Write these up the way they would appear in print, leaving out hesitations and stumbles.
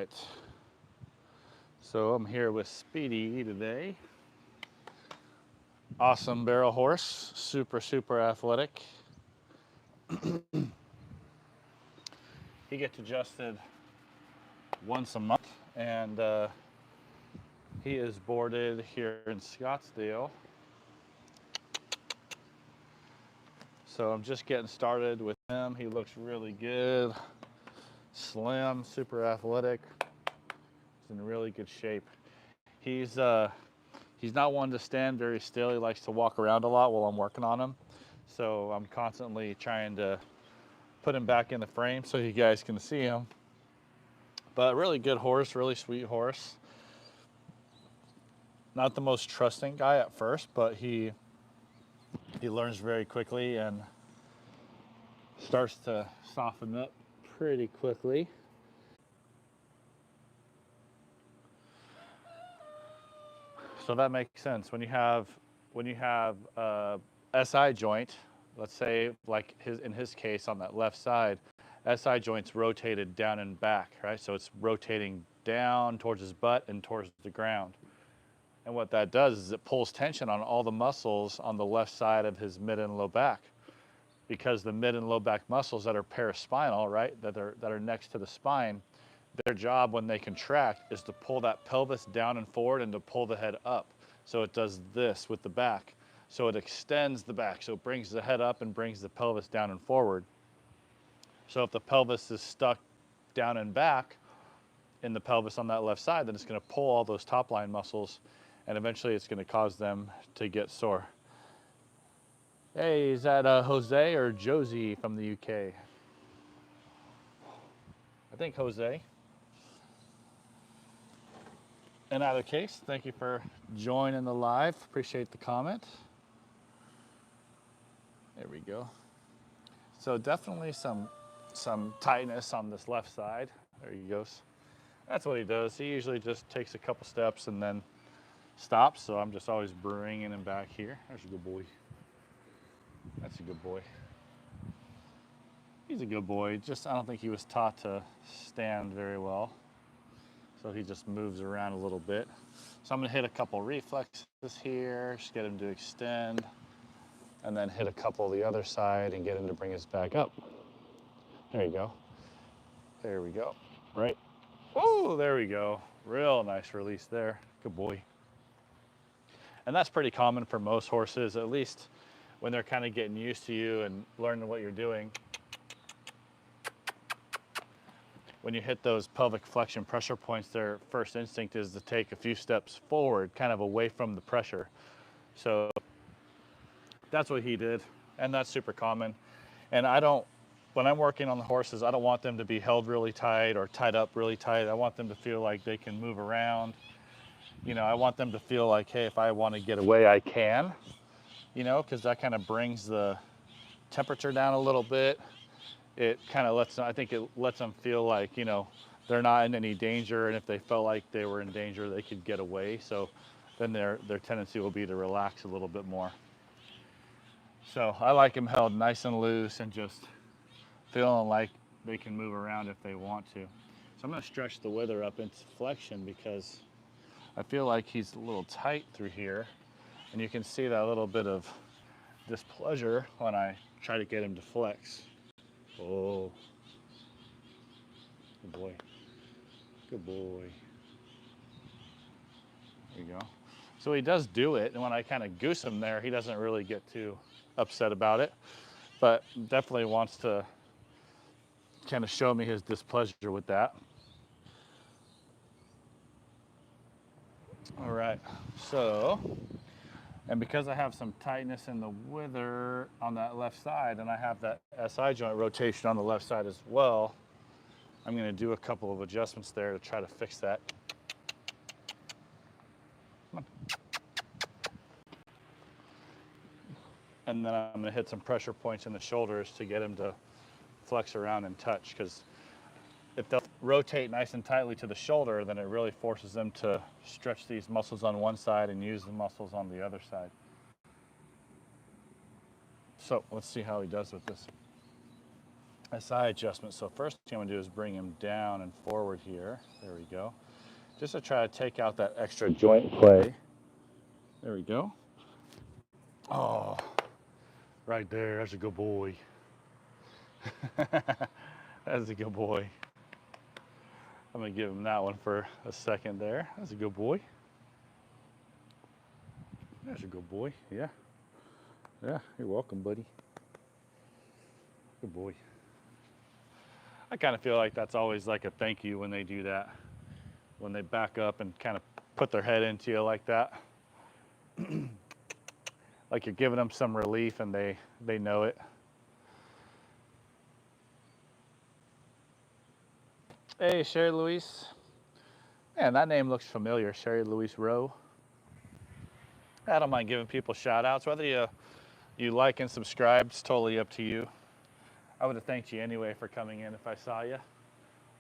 right. So I'm here with Speedy today. Awesome barrel horse, super athletic. He gets adjusted once a month, and he is boarded here in Scottsdale. So I'm just getting started with him. He looks really good, slim, super athletic. He's in really good shape. He's not one to stand very still. He likes to walk around a lot while I'm working on him. So I'm constantly trying to put him back in the frame so you guys can see him. But really good horse, really sweet horse. Not the most trusting guy at first, but he learns very quickly and starts to soften up pretty quickly. So that makes sense. When you have a SI joint, let's say like in his case on that left side, SI joint's rotated down and back, right? So it's rotating down towards his butt and towards the ground. And what that does is it pulls tension on all the muscles on the left side of his mid and low back, because the mid and low back muscles that are paraspinal, right, that are next to the spine, their job when they contract is to pull that pelvis down and forward and to pull the head up. So it does this with the back. So it extends the back. So it brings the head up and brings the pelvis down and forward. So if the pelvis is stuck down and back in the pelvis on that left side, then it's going to pull all those top line muscles, and eventually it's going to cause them to get sore. Hey, is that Jose or Josie from the UK? I think Jose. In either case, thank you for joining the live. Appreciate the comment. There we go. So definitely some tightness on this left side. There he goes. That's what he does. He usually just takes a couple steps and then stops. So I'm just always bringing him back here. There's a good boy. That's a good boy. He's a good boy. Just I don't think he was taught to stand very well. So he just moves around a little bit. So I'm gonna hit a couple reflexes here, just get him to extend, and then hit a couple the other side and get him to bring us back up. There you go. There we go. Right. Oh, there we go. Real nice release there. Good boy. And that's pretty common for most horses, at least when they're kind of getting used to you and learning what you're doing. When you hit those pelvic flexion pressure points, their first instinct is to take a few steps forward, kind of away from the pressure. So that's what he did, and that's super common. And when I'm working on the horses, I don't want them to be held really tight or tied up really tight. I want them to feel like they can move around. You know, I want them to feel like, hey, if I want to get away, I can, you know, because that kind of brings the temperature down a little bit. It kind of I think it lets them feel like, you know, they're not in any danger, and if they felt like they were in danger, they could get away. So then their tendency will be to relax a little bit more. So I like them held nice and loose and just feeling like they can move around if they want to. So I'm going to stretch the wither up into flexion because I feel like he's a little tight through here, and you can see that little bit of displeasure when I try to get him to flex. Oh, good boy. Good boy. There you go. So he does do it, and when I kind of goose him there, he doesn't really get too upset about it, but definitely wants to kind of show me his displeasure with that. All right, so, and because I have some tightness in the wither on that left side, and I have that SI joint rotation on the left side as well, I'm going to do a couple of adjustments there to try to fix that. Come on. And then I'm going to hit some pressure points in the shoulders to get him to flex around and touch, because if they'll rotate nice and tightly to the shoulder, then it really forces them to stretch these muscles on one side and use the muscles on the other side. So let's see how he does with this. SI adjustment. So first thing I'm gonna do is bring him down and forward here. There we go. Just to try to take out that extra joint play. There we go. Oh, right there, that's a good boy. That's a good boy. I'm gonna give him that one for a second there. That's a good boy. That's a good boy, yeah. Yeah, you're welcome, buddy. Good boy. I kind of feel like that's always like a thank you when they do that. When they back up and kind of put their head into you like that. Like you're giving them some relief and they know it. Hey, Sherry Louise. Man, that name looks familiar, Sherry Louise Rowe. I don't mind giving people shout outs. Whether you like and subscribe, it's totally up to you. I would have thanked you anyway for coming in if I saw you.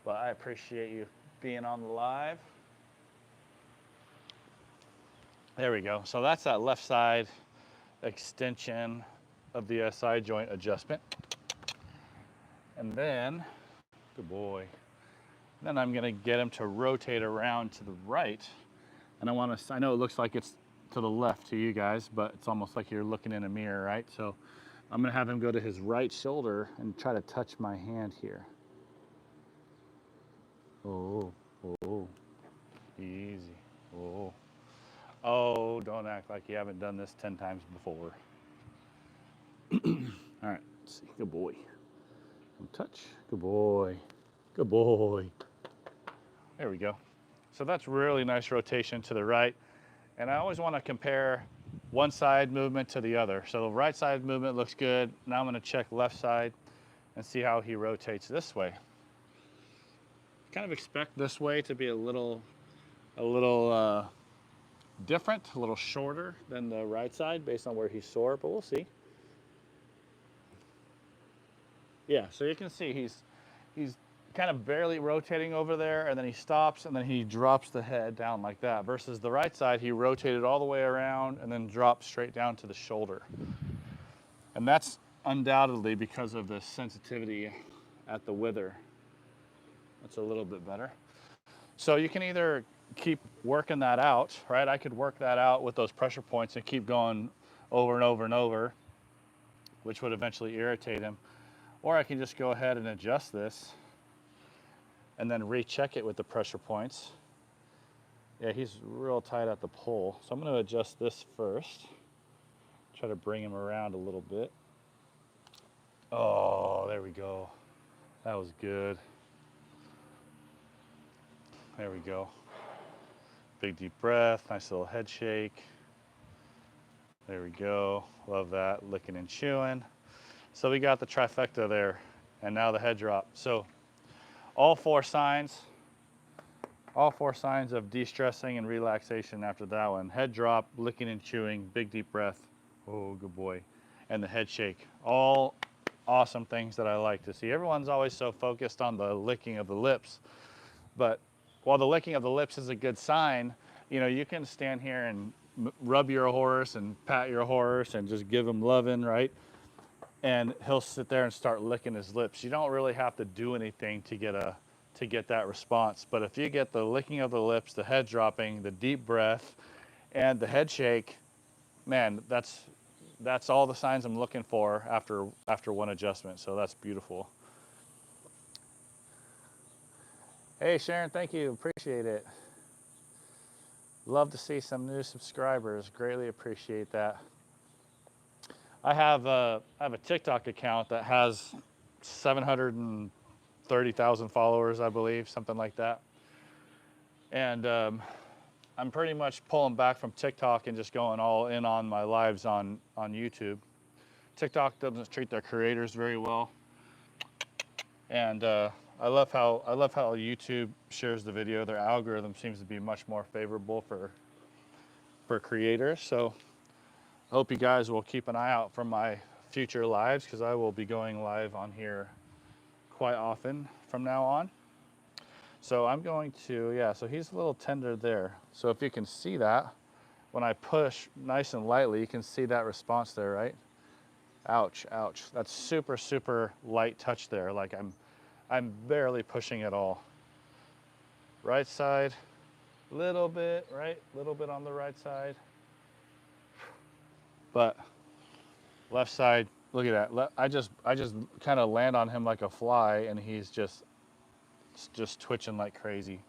But I appreciate you being on the live. There we go. So that's that left side extension of the SI joint adjustment. And then, good boy. Then I'm gonna get him to rotate around to the right. And I know it looks like it's to the left to you guys, but it's almost like you're looking in a mirror, right? So I'm gonna have him go to his right shoulder and try to touch my hand here. Oh, oh, easy, oh. Oh, don't act like you haven't done this 10 times before. All right, let's see, good boy. Touch, good boy, good boy. There we go. So that's really nice rotation to the right. And I always want to compare one side movement to the other. So the right side movement looks good. Now I'm going to check left side and see how he rotates this way. Kind of expect this way to be a little different, a little shorter than the right side based on where he's sore, but we'll see. Yeah, so you can see he's kind of barely rotating over there, and then he stops, and then he drops the head down like that. Versus the right side, he rotated all the way around and then dropped straight down to the shoulder. And that's undoubtedly because of the sensitivity at the wither. That's a little bit better. So you can either keep working that out, right? I could work that out with those pressure points and keep going over and over and over, which would eventually irritate him. Or I can just go ahead and adjust this and then recheck it with the pressure points. Yeah, he's real tight at the pole. So I'm going to adjust this first. Try to bring him around a little bit. Oh, there we go. That was good. There we go. Big deep breath, nice little head shake. There we go. Love that, licking and chewing. So we got the trifecta there, and now the head drop. So all four signs of de-stressing and relaxation after that one. Head drop, licking and chewing, big deep breath. Oh, good boy. And the head shake. All awesome things that I like to see. Everyone's always so focused on the licking of the lips, but while the licking of the lips is a good sign, you know, you can stand here and rub your horse and pat your horse and just give him loving, right? And he'll sit there and start licking his lips. You don't really have to do anything to get that response. But if you get the licking of the lips, the head dropping, the deep breath, and the head shake, man, that's all the signs I'm looking for after one adjustment. So that's beautiful. Hey Sharon, thank you. Appreciate it. Love to see some new subscribers. Greatly appreciate that. I have a TikTok account that has 730,000 followers, I believe, something like that. And I'm pretty much pulling back from TikTok and just going all in on my lives on YouTube. TikTok doesn't treat their creators very well, and I love how YouTube shares the video. Their algorithm seems to be much more favorable for creators. So I hope you guys will keep an eye out for my future lives, because I will be going live on here quite often from now on. So I'm going to, yeah, so he's a little tender there. So if you can see that, when I push nice and lightly, you can see that response there, right? Ouch, ouch. That's super, super light touch there. Like I'm barely pushing at all. Right side, little bit, right? Little bit on the right side. But left side, look at that. I just kind of land on him like a fly, and he's just twitching like crazy.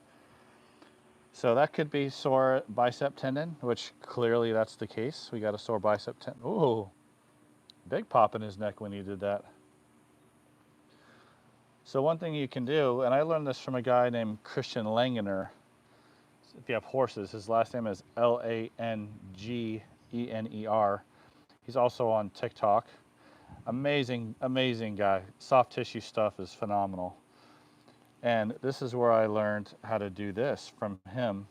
So that could be sore bicep tendon, which clearly that's the case. We got a sore bicep tendon. Ooh, big pop in his neck when he did that. So one thing you can do, and I learned this from a guy named Christian Langener. If you have horses, his last name is Langener. He's also on TikTok. Amazing, amazing guy. Soft tissue stuff is phenomenal. And this is where I learned how to do this from him.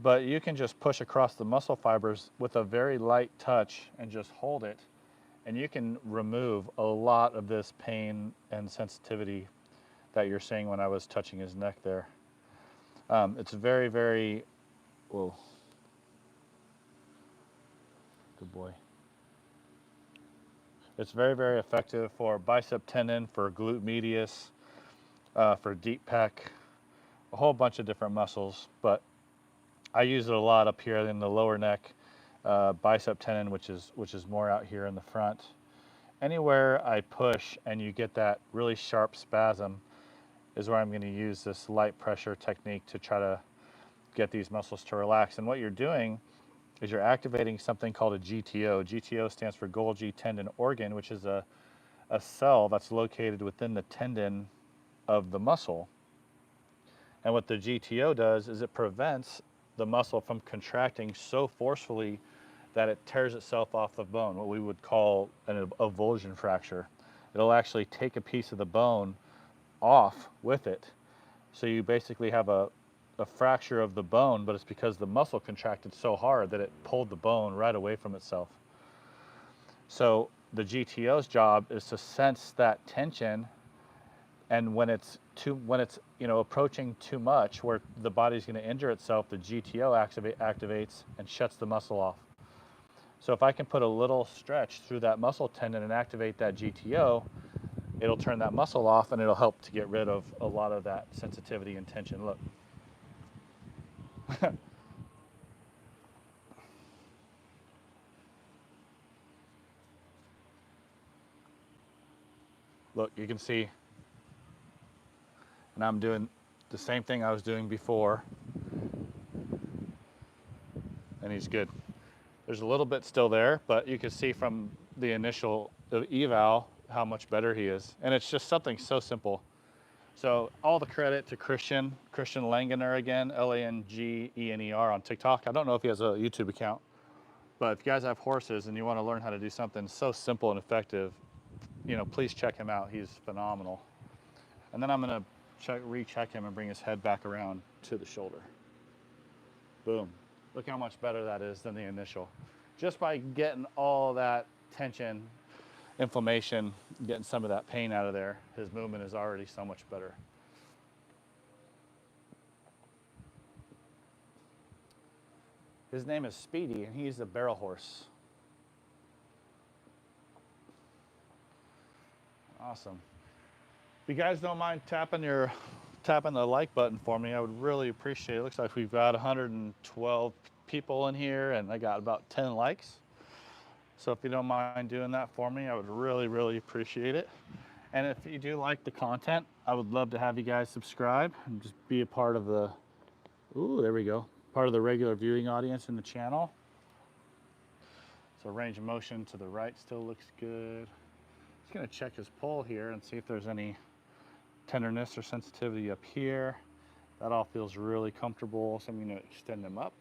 But you can just push across the muscle fibers with a very light touch and just hold it. And you can remove a lot of this pain and sensitivity that you're seeing when I was touching his neck there. It's very, very, whoa, good boy. It's very, very effective for bicep tendon, for glute medius, for deep pec, a whole bunch of different muscles. But I use it a lot up here in the lower neck, bicep tendon, which is more out here in the front. Anywhere I push and you get that really sharp spasm is where I'm going to use this light pressure technique to try to get these muscles to relax. And what you're doing is you're activating something called a GTO. GTO stands for Golgi tendon organ, which is a cell that's located within the tendon of the muscle. And what the GTO does is it prevents the muscle from contracting so forcefully that it tears itself off the bone, what we would call an avulsion fracture. It'll actually take a piece of the bone off with it. So you basically have a fracture of the bone, but it's because the muscle contracted so hard that it pulled the bone right away from itself. So the GTO's job is to sense that tension, and when it's approaching too much, where the body's going to injure itself, the GTO activates and shuts the muscle off. So if I can put a little stretch through that muscle tendon and activate that GTO, it'll turn that muscle off and it'll help to get rid of a lot of that sensitivity and tension. Look. Look, you can see, and I'm doing the same thing I was doing before, and he's good. There's a little bit still there, but you can see from the initial eval how much better he is. And it's just something so simple. So all the credit to Christian Langener again, Langener on TikTok. I don't know if he has a YouTube account, but if you guys have horses and you want to learn how to do something so simple and effective, please check him out. He's phenomenal. And then I'm going to recheck him and bring his head back around to the shoulder. Boom. Look how much better that is than the initial. Just by getting all that tension, inflammation, getting some of that pain out of there, his movement is already so much better. His name is Speedy, and he's a barrel horse. Awesome. If you guys don't mind tapping the like button for me, I would really appreciate it. Looks like we've got 112 people in here, and I got about 10 likes. So if you don't mind doing that for me, I would really, really appreciate it. And if you do like the content, I would love to have you guys subscribe and just be a part of the, there we go, part of the regular viewing audience in the channel. So range of motion to the right still looks good. Just gonna check his pole here and see if there's any tenderness or sensitivity up here. That all feels really comfortable, so I'm gonna extend him up.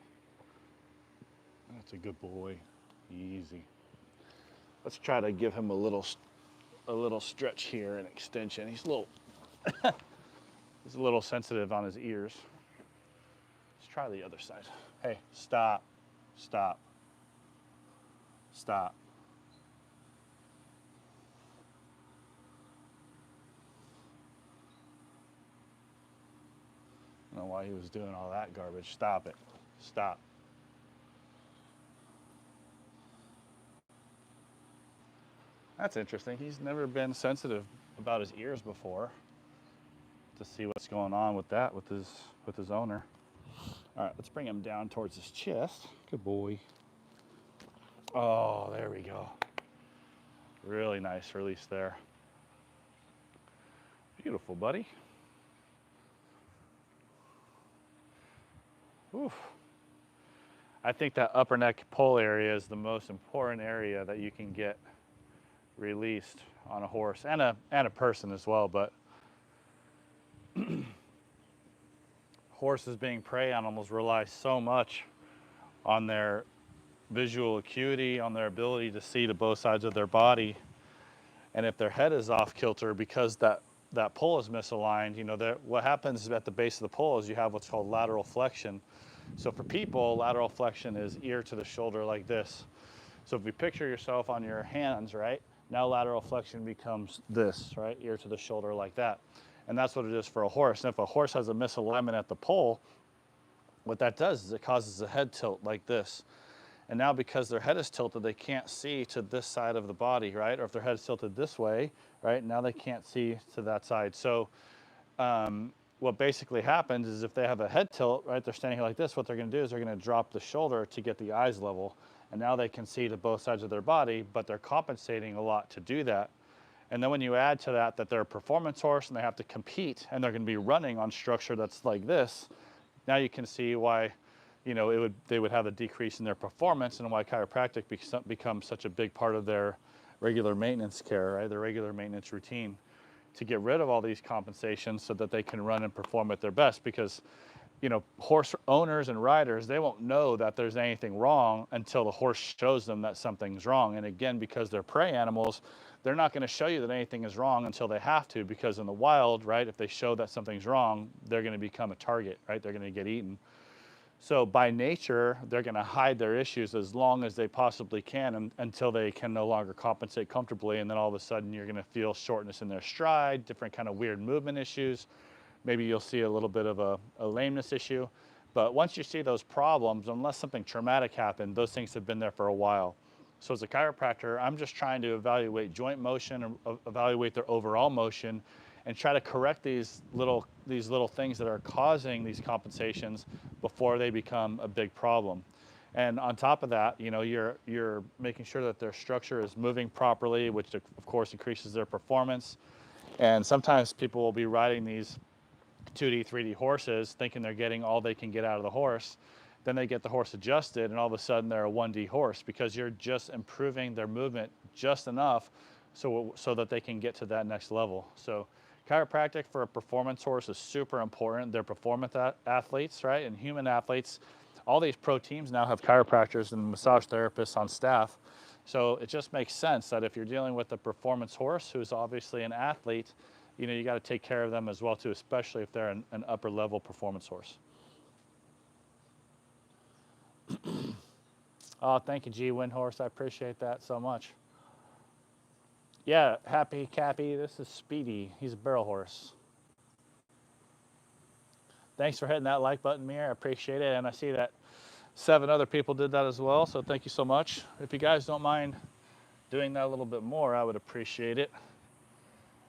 That's a good boy, easy. Let's try to give him a little stretch here and extension. He's a little sensitive on his ears. Let's try the other side. Hey, stop, stop, stop. I don't know why he was doing all that garbage. Stop it, stop. That's interesting. He's never been sensitive about his ears before. To see what's going on with that with his owner. All right, let's bring him down towards his chest. Good boy. Oh, there we go. Really nice release there. Beautiful, buddy. Oof. I think that upper neck pull area is the most important area that you can get released on a horse and a person as well, but horses being prey animals rely so much on their visual acuity, on their ability to see to both sides of their body. And if their head is off kilter because that pull is misaligned, you know, what happens at the base of the pull is you have what's called lateral flexion. So for people, lateral flexion is ear to the shoulder like this. So if you picture yourself on your hands, right, now lateral flexion becomes this, right, ear to the shoulder like that. And that's what it is for a horse. And if a horse has a misalignment at the poll, what that does is it causes a head tilt like this. And now because their head is tilted, they can't see to this side of the body, right? Or if their head is tilted this way, right, now they can't see to that side. So what basically happens is if they have a head tilt, right, they're standing here like this, what they're gonna do is they're gonna drop the shoulder to get the eyes level. And now they can see to both sides of their body, but they're compensating a lot to do that. And then when you add to that they're a performance horse and they have to compete and they're going to be running on structure that's like this, now you can see why, you know, they would have a decrease in their performance and why chiropractic becomes such a big part of their regular maintenance care, right? Their regular maintenance routine, to get rid of all these compensations so that they can run and perform at their best. Because, you know, horse owners and riders, they won't know that there's anything wrong until the horse shows them that something's wrong. And again, because they're prey animals, they're not going to show you that anything is wrong until they have to, because in the wild, right, if they show that something's wrong, they're going to become a target, right? They're going to get eaten. So by nature, they're going to hide their issues as long as they possibly can until they can no longer compensate comfortably. And then all of a sudden you're going to feel shortness in their stride, different kind of weird movement issues. Maybe you'll see a little bit of a lameness issue. But once you see those problems, unless something traumatic happened, those things have been there for a while. So as a chiropractor, I'm just trying to evaluate joint motion and evaluate their overall motion and try to correct these little things that are causing these compensations before they become a big problem. And on top of that, you know, you're making sure that their structure is moving properly, which of course increases their performance. And sometimes people will be riding these 2D, 3D horses thinking they're getting all they can get out of the horse. Then they get the horse adjusted and all of a sudden they're a 1D horse, because you're just improving their movement just enough so that they can get to that next level. So chiropractic for a performance horse is super important. They're performance athletes, right? And human athletes. All these pro teams now have chiropractors and massage therapists on staff. So it just makes sense that if you're dealing with a performance horse who's obviously an athlete, you know, you got to take care of them as well too, especially if they're an upper level performance horse. Oh, thank you, G Windhorse. I appreciate that so much. Yeah, happy Cappy. This is Speedy. He's a barrel horse. Thanks for hitting that like button, Mir. I appreciate it. And I see that 7 other people did that as well. So thank you so much. If you guys don't mind doing that a little bit more, I would appreciate it.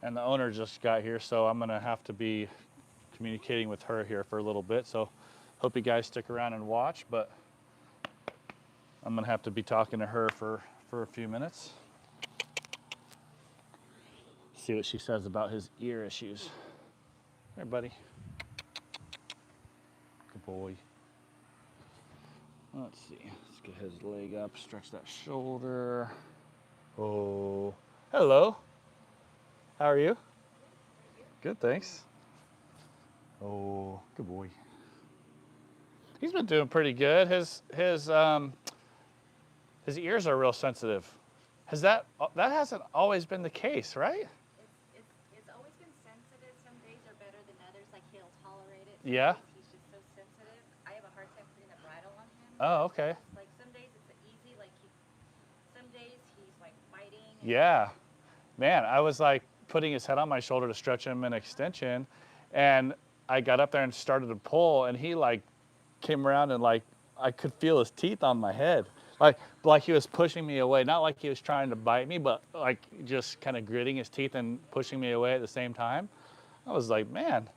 And the owner just got here, so I'm going to have to be communicating with her here for a little bit. So hope you guys stick around and watch. But I'm going to have to be talking to her for a few minutes. See what she says about his ear issues. Here, buddy. Good boy. Let's see. Let's get his leg up, stretch that shoulder. Oh, hello. How are you? Good, thanks. Oh, good boy. He's been doing pretty good. His ears are real sensitive. That hasn't always been the case, right? It's always been sensitive. Some days are better than others. Like he'll tolerate it. Yeah. He's just so sensitive. I have a hard time putting a bridle on him. Oh, okay. Like some days it's easy. Like some days he's like fighting. Yeah. Man, I was like putting his head on my shoulder to stretch him in extension, and I got up there and started to pull, and he like came around and like I could feel his teeth on my head. Like he was pushing me away, not like he was trying to bite me, but like just kind of gritting his teeth and pushing me away at the same time. I was like, man.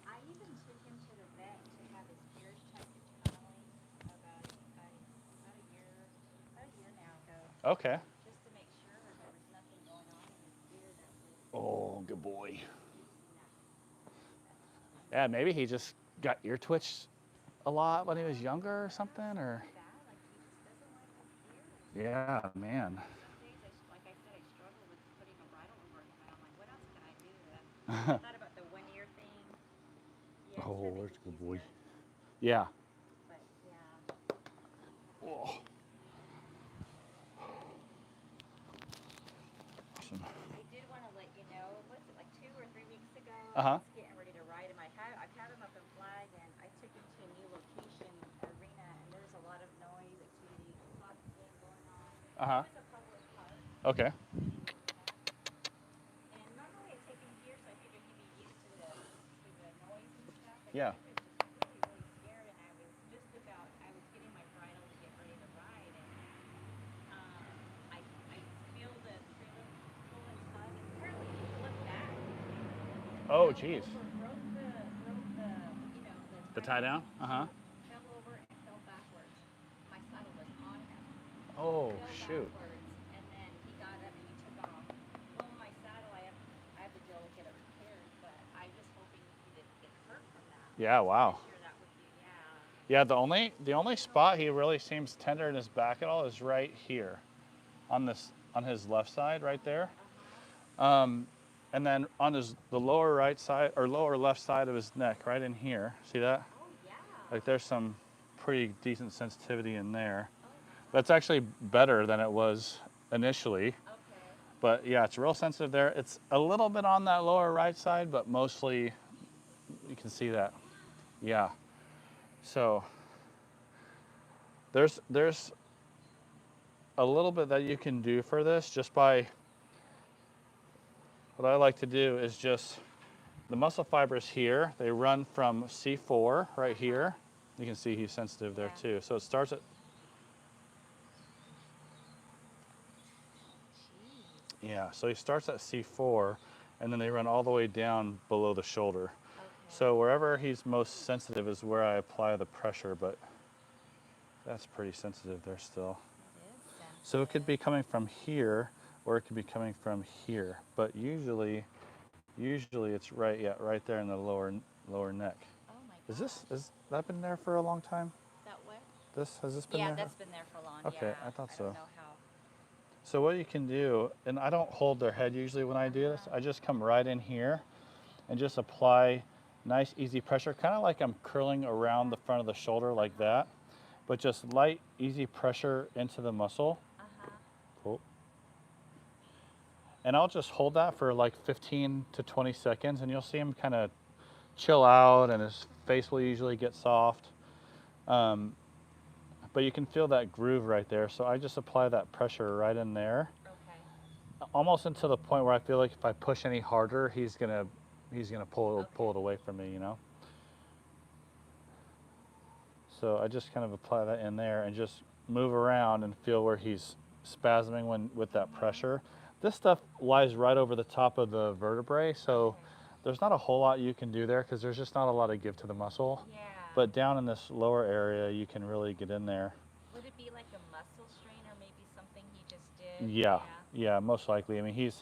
I even took him to the vet to have his ears checked internally about a year now ago, Okay. just to make sure there was nothing going on in his ear that was Oh, good boy. not. Yeah, maybe he just got ear twitched a lot when he was younger or something, or. Like that, like he just doesn't like his ears. Yeah, man. Some days, like I said, I struggle with putting a bridle over him, and I'm like, what else can I do? I thought about the one ear thing. Yeah, he Oh, said that that's a good he's boy. good, Yeah. but yeah. Oh. Awesome. I did want to let you know, was it like 2 or 3 weeks ago? Uh huh. I was getting ready to ride him. I've had him up in Flag, and I took him to a new location, arena, and there's a lot of noise, activity, lots of things going on. Uh huh. It was a public park Okay. in the arena. And normally I take him here, so I figured he'd be used to the noise and stuff. But Yeah. he was just really, really scared, and I was getting my bridle to get ready to ride, and I feel the trailer pull and tug, and apparently he flipped back and Oh, fell geez. over, broke the The tie tie down, down? Uh huh. fell over and fell backwards. My saddle was on him. Oh, Fell shoot. backwards, and then he got up and he took off. Well, my saddle, I have to deal with get it repaired, but I was hoping he didn't get hurt from that. Yeah, wow. Pretty sure that would be, yeah. Yeah, the only spot he really seems tender in his back at all is right here, on his left side, right there. And then on the lower right side or lower left side of his neck, right in here. See that? Oh, yeah. Like there's some pretty decent sensitivity in there. Oh, that's That's actually better than it was initially. okay. But yeah, it's real sensitive there. It's a little bit on that lower right side, but mostly you can see that. Yeah. So there's a little bit that you can do for this just by what I like to do is just the muscle fibers here, they run from C4 right here. You can see he's sensitive there Yeah. too. So it starts at, Jeez. yeah, so he starts at C4 and then they run all the way down below the shoulder. Okay. So wherever he's most sensitive is where I apply the pressure, but that's pretty sensitive there still. It is sensitive. So it could be coming from here or it could be coming from here, but usually it's right, yeah, right there in the lower neck. Oh my gosh. Has that been there for a long time? That what? Has this been Yeah, there? that's been there for long. Okay, Yeah. I thought I so. don't know how. So what you can do, and I don't hold their head usually when I do this, I just come right in here and just apply nice easy pressure, kind of like I'm curling around the front of the shoulder like that, but just light easy pressure into the muscle. Uh-huh. Cool. And I'll just hold that for like 15 to 20 seconds and you'll see him kind of chill out and his face will usually get soft. But you can feel that groove right there. So I just apply that pressure right in there, Okay. almost until the point where I feel like if I push any harder, he's gonna pull it away from me, you know? So I just kind of apply that in there and just move around and feel where he's spasming with that pressure. This stuff lies right over the top of the vertebrae, so there's not a whole lot you can do there because there's just not a lot of give to the muscle. Yeah. But down in this lower area, you can really get in there. Would it be like a muscle strain or maybe something he just did? Yeah, most likely. I mean,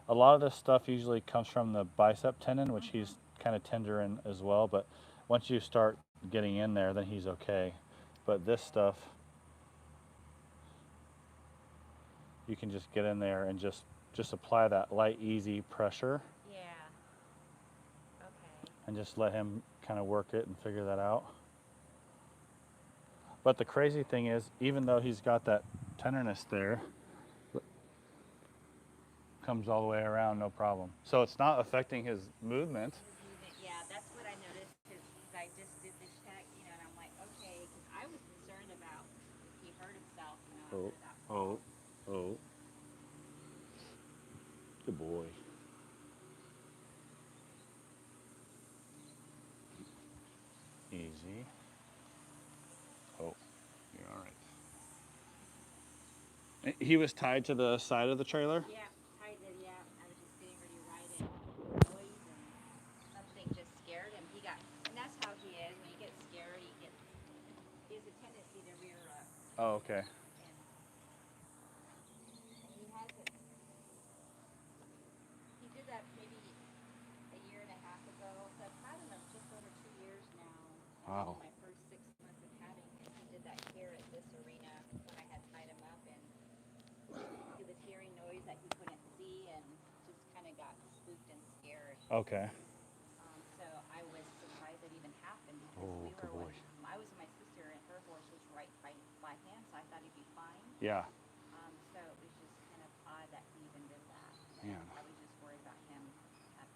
a lot of this stuff usually comes from the bicep tendon, which he's kind of tender in as well. But once you start getting in there, then he's okay. But this stuff, you can just get in there and just apply that light, easy pressure. Yeah. Okay. And just let him kind of work it and figure that out. But the crazy thing is, even though he's got that tenderness there, comes all the way around, no problem. So it's not affecting his movement. Yeah, that's what I noticed because I just did this check, and I'm like, okay, because I was concerned about if he hurt himself, after that fall. Oh. Good boy. Easy. Oh, you're all right. He was tied to the side of the trailer? Yeah, tied it, yeah. I was just getting ready to ride it. Noise and something just scared him. He got, and that's how he is. When he gets scared, he has a tendency to rear up. Oh, okay. And he has it. He did that maybe a year and a half ago. So I've had him just over 2 years now. And Wow. in my first 6 months of having him, he did that here at this arena when I had tied him up, and he was hearing noise that he couldn't see and just kind of got spooked and scared. Okay. So I was surprised it even happened because Oh, good boy. I was with my sister and her horse was right by him, so I thought he'd be fine. Yeah. So it was just kind of odd that he even did that. Man. I was just worried about him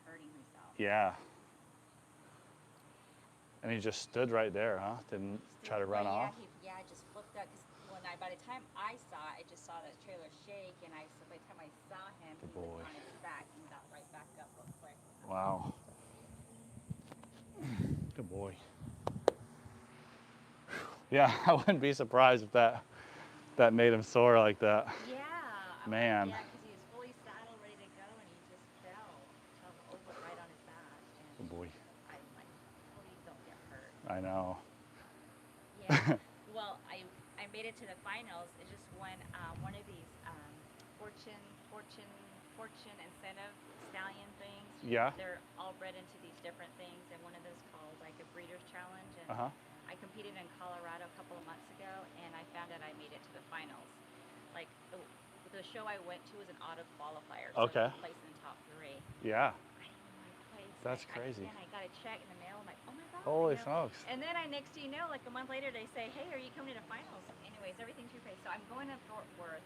hurting himself. Yeah. And he just stood right there, huh? Didn't try to run off? Yeah, I just flipped up because by the time I saw it, I just saw the trailer shake, and so by the time I saw him, Good he was boy. on his back and got right back up real quick. Wow. Good boy. Yeah, I wouldn't be surprised if that made him sore like that. Yeah. Man. Yeah, because he was fully saddled, ready to go, and he just fell over right on his back. Good boy. I'm like, please don't get hurt. I know. Yeah. Well, I made it to the finals. It's just one of these fortune incentive stallion things. Yeah. They're all bred into these different things, and one of those called like a breeder's challenge. And I competed in Colorado a couple of months ago, and I found out I made it to the finals. Like the show I went to was an auto qualifier, so Okay. I placed in the top 3. Yeah. I didn't know I placed. That's crazy. And I got a check in the mail. I'm like, oh my god. Holy smokes. And then next thing you know, like a month later, they say, hey, are you coming to the finals? Anyways, everything's your face. So I'm going to Fort Worth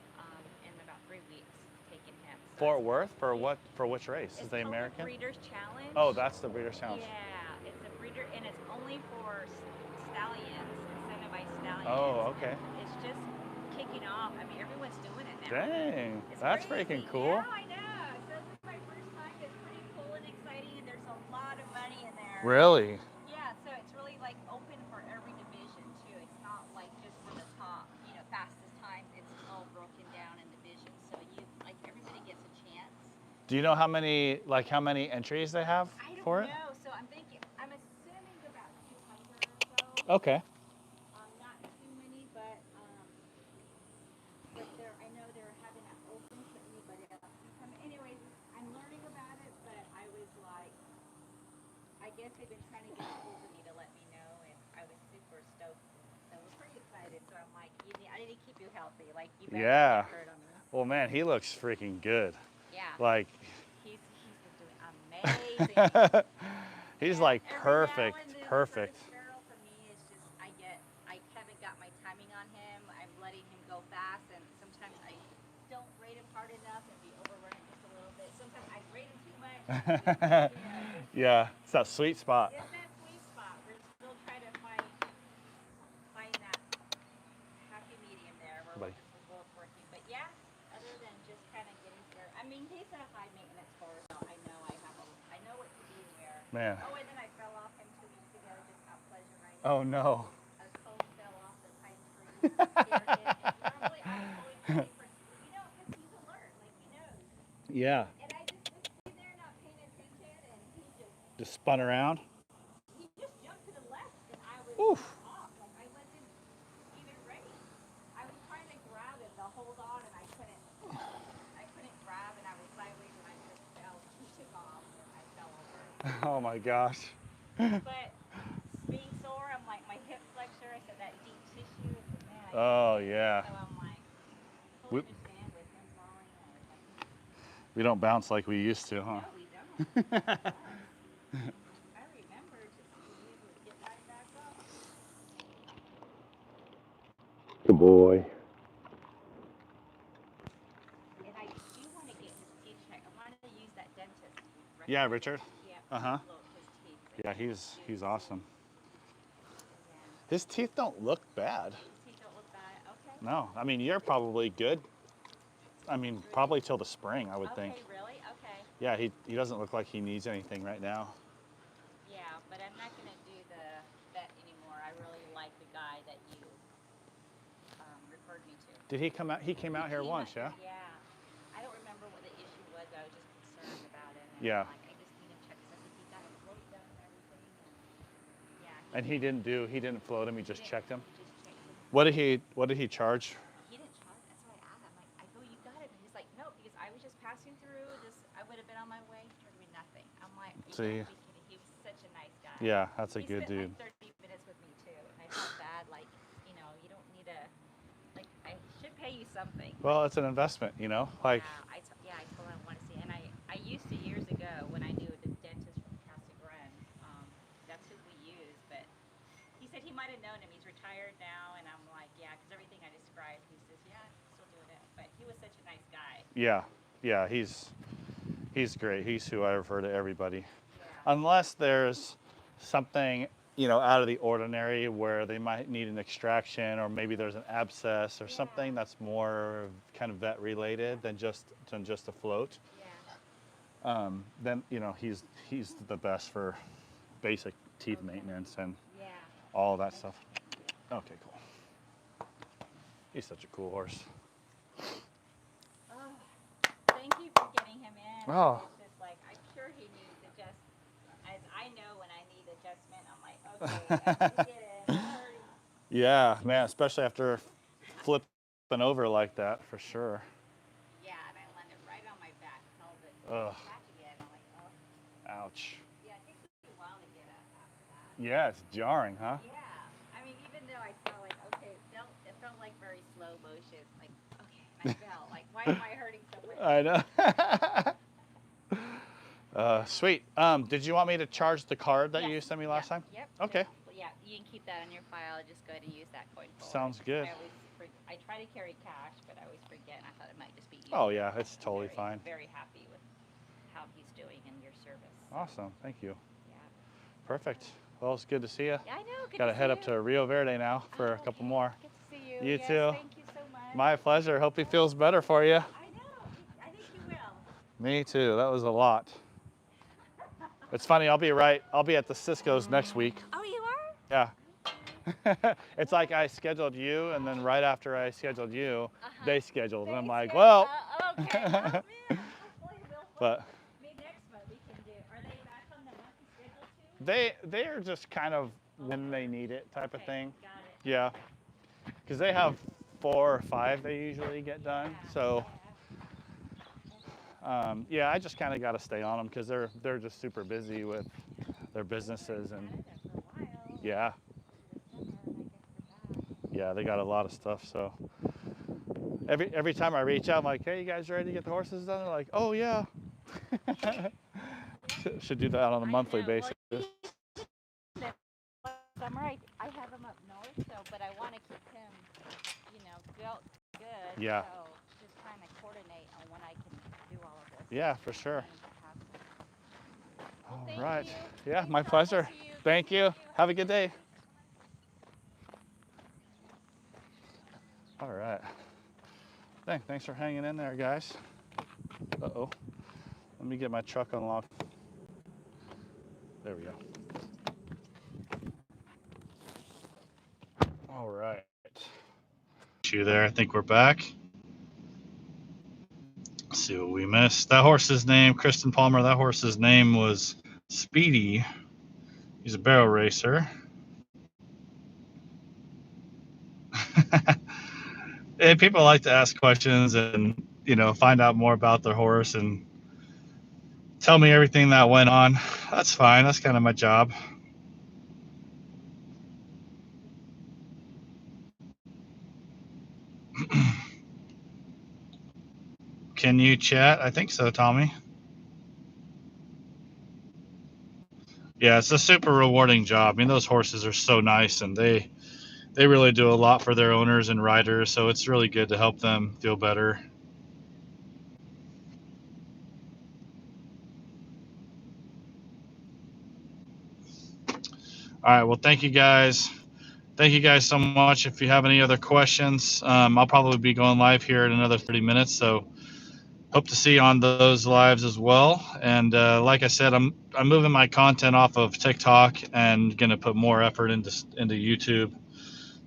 in about 3 weeks, taking him. So Fort Worth for what? For which race? Is the called American? The Breeder's Challenge. Oh, that's the Breeder's Challenge. Yeah, it's a breeder, and it's only for stallions, incentivized stallions. Oh, okay. It's just kicking off. I mean, everyone's doing it now. Dang, that's crazy. freaking cool. Yeah, I know. So this is my first time. It's pretty cool and exciting, and there's a lot of money in there. Really? Yeah, so it's really like open for every division too. It's not like just for the top, fastest times. It's all broken down in divisions, so everybody gets a chance. Do you know how many entries they have for it? I don't know. So I'm assuming about 200 or so. Okay. Not too many, but I know they're having that open for anybody else to come. Anyways, I'm learning about it, but I was like, I guess they've been trying to get a hold of me to let me know, and I was super stoked. So I was pretty excited. So I'm like, I need to keep you healthy. Like, you better not get hurt on me. Well, man, he looks freaking good. Yeah. Like. He's been doing amazing. He's like perfect. Perfect. Referral for me is just I haven't got my timing on him. I'm letting him go fast, and sometimes I don't rate him hard enough and be overrunning just a little bit. Sometimes I rate him too much. Yeah, it's that sweet spot. It's that sweet spot. We're still trying to find that happy medium there where we're both working. But yeah, other than just kind of getting there. I mean, he's a high maintenance horse. So I know what to do where. Man. Oh, and then I fell off him 2 weeks ago. Just out pleasure riding. Oh no. A cone fell off the pine tree. Normally I always say because he's alert, like he knows. Yeah. And I just was sitting there not paying attention, and he just spun around. He just jumped to the left, and I was off. Like I wasn't even ready. I was trying to grab him to hold on, and I couldn't grab, and I was sideways, and I just fell. He took off, and I fell over. Oh my gosh. But being sore, I'm like my hip flexor. I said that deep tissue. Man, Oh yeah. So I'm like, totally understand with him falling and everything. We don't bounce like we used to, huh? No, we don't. I remember just being able to get right back up. Good boy. And I do want to get his teeth checked. I want to use that dentist. Yeah, Richard. Yeah. Uh-huh. His teeth. Yeah, he's awesome. His teeth don't look bad. His teeth don't look bad. Okay. No, I mean you're probably good. I mean probably till the spring, I would think. Okay, really? Okay. Yeah, he doesn't look like he needs anything right now. Yeah, but I'm not gonna do the vet anymore. I really like the guy that you referred me to. Did he come out? He came out here once, yeah? Yeah. I don't remember what the issue was. I was just concerned about it. And Yeah. I'm like, I just need to check. I think he got a float done and everything. And yeah. And he didn't float him. He just checked him. Just checked him. What did he charge? He didn't charge. That's why I asked. I'm like, I go, you got it. And he's like, no, because I was just passing through. I would have been on my way. Charged me nothing. I'm like, you See. can't be kidding. He was such a nice guy. Yeah, that's a He good spent dude. like 30 minutes with me too, and I felt bad. Like, you know, you don't need to. Like, I should pay you something. Well, it's an investment, you know. Like, Yeah, I told him I want to see, and I used to years ago when I knew the dentist from Casa Grande. That's who we use, but he said he might have known him. He's retired now, and I'm like, yeah, because everything I described, he says, yeah, I'm still doing it. But he was such a nice guy. yeah, he's great. He's who I refer to everybody. Yeah. Unless there's something, you know, out of the ordinary where they might need an extraction, or maybe there's an abscess or something that's more kind of vet related than just a float. Yeah. Then, you know, he's the best for basic teeth maintenance and Yeah. all that stuff. Okay, cool. He's such a cool horse. Oh, thank you for getting him in. Oh. It's just like, I'm sure he needs as I know when I need adjustment, I'm like, okay, I can get in. Hurry. Yeah, man, especially after flipping over like that, for sure. Yeah, and I landed right on my back, held it Ugh. back again. I'm like, oh. Ouch. Yeah, it takes me a while to get up after that. Yeah, it's jarring, huh? Yeah. I mean, even though I felt like, okay, it felt like very slow motion. Like, okay, and I felt like, why am I hurting so much? I know. Sweet. Did you want me to charge the card that you sent me last time? Yep. Okay. Yeah, you can keep that on your file. Just go ahead and use that coin forward. Sounds good. I try to carry cash, but I always forget, and I thought it might just be easier. Oh yeah, it's totally fine. Very happy with how he's doing and your service. Awesome. Thank you. Yeah. Perfect. Well, it's good to see you. Yeah, I know. Good Got to to head see up you. to Rio Verde now for a couple more. Good to see you. You Yes, too. Thank you so much. My pleasure. Hope he feels better for you. I know. I think you will. Me too. That was a lot. It's funny. I'll be at the Cisco's next week. Oh, you are? Yeah. It's like I scheduled you, and then right after I scheduled you, they scheduled. And I'm like, well. Okay. Oh, man. Hopefully we'll But maybe next month we can do. Are they back on the monthly schedule too? they are just kind of when they need it type of thing. Got it. Yeah. Because they have 4 or 5 they usually get done. So yeah, I just kind of got to stay on them because they're just super busy with their businesses and yeah. Yeah, they got a lot of stuff. So every time I reach out, I'm like, hey, you guys ready to get the horses done? They're like, oh yeah. Should do that on a monthly basis. Summer, I have him up north, but I want to keep him, built good. Yeah. So just trying to coordinate on when I can do all of this. Yeah, for sure. Well, All right. you. Yeah, Nice my talking pleasure. to you. Thank you. Have a good day. All right. Thanks for hanging in there, guys. Uh-oh. Let me get my truck unlocked. There we go. All right. You there? I think we're back. Let's see what we missed. That horse's name, Kristen Palmer, that horse's name was Speedy. He's a barrel racer. And people like to ask questions and, find out more about their horse and tell me everything that went on. That's fine. That's kind of my job. Can you chat? I think so, Tommy. Yeah, it's a super rewarding job. I mean, those horses are so nice, and they really do a lot for their owners and riders, so it's really good to help them feel better. All right, well, thank you guys. Thank you guys so much. If you have any other questions, I'll probably be going live here in another 30 minutes, so hope to see you on those lives as well. And like I said, I'm moving my content off of TikTok and going to put more effort into YouTube.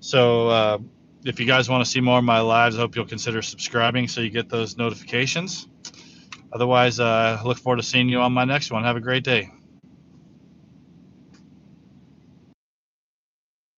So If you guys want to see more of my lives, I hope you'll consider subscribing so you get those notifications. Otherwise, I look forward to seeing you on my next one. Have a great day.